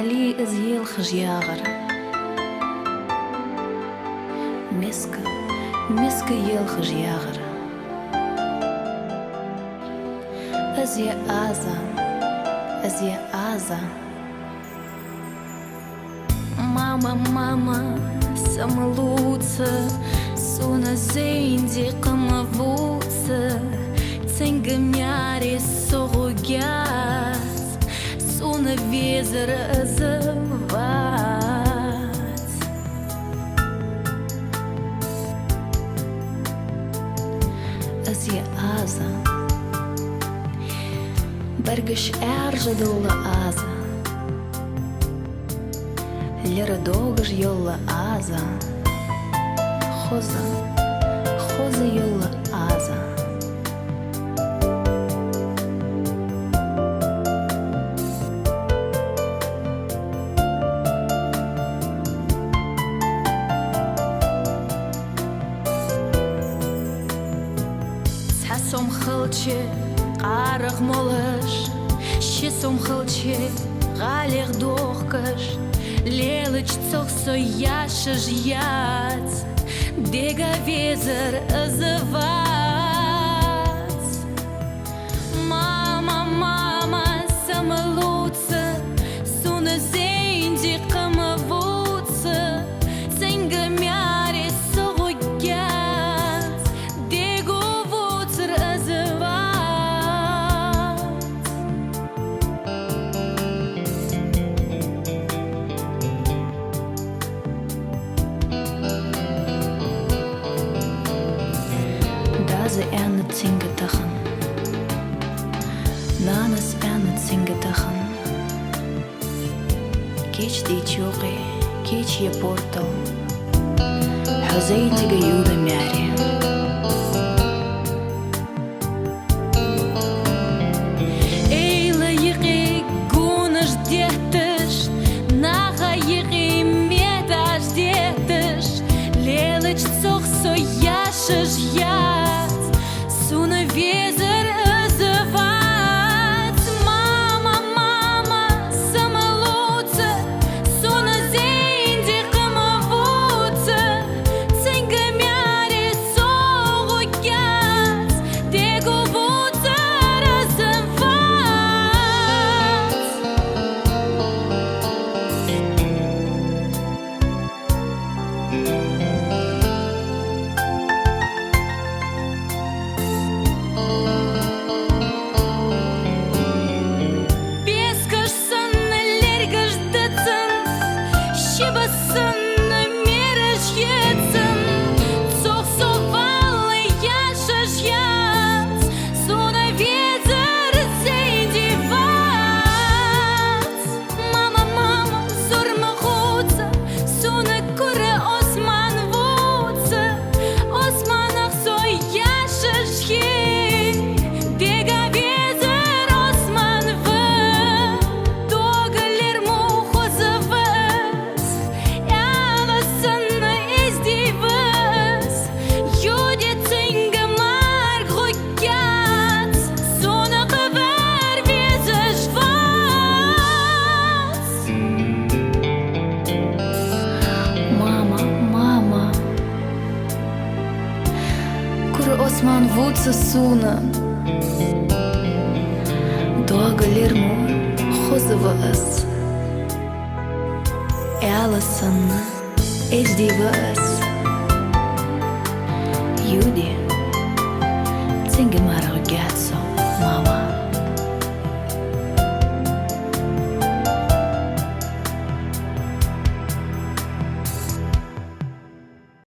مالي ازيل خجياغر مسك يل خجياغر ازيا آزا Мама, самолуца, суна зенди камавуца, ценга мяри согугяс, суна везер азавац. Азия аза, баргаш эржадула аза. Лера долго ж йолла аза, хоза йолла аза. Цасом хылче, қарық молыш, шесом хылче, ғалеғ доқкыш. Лелыч цохсо яшыж яц, дега везер азывац. Мама, самолуца, суна зенди камавуца, ценга мяре согугяц, дегу вуцер азывац. Daze erne zingetachen, nanas erne zingetachen. Keç di çoğe, keç ye portal, hazeyti gayuda mari. Eyla yıqi gunaş detiş, naha yıqi medaş detiş. Leliç soğso yaşış ya. Суна везер азывац. Мама, самолуца, суна зенди камавуца, ценга мяре согугяц, дегу вуцер азывац. Osman vuca suna, doga lirmu khuzvas, elasanna ezdivas, yudi cinga maraggatso.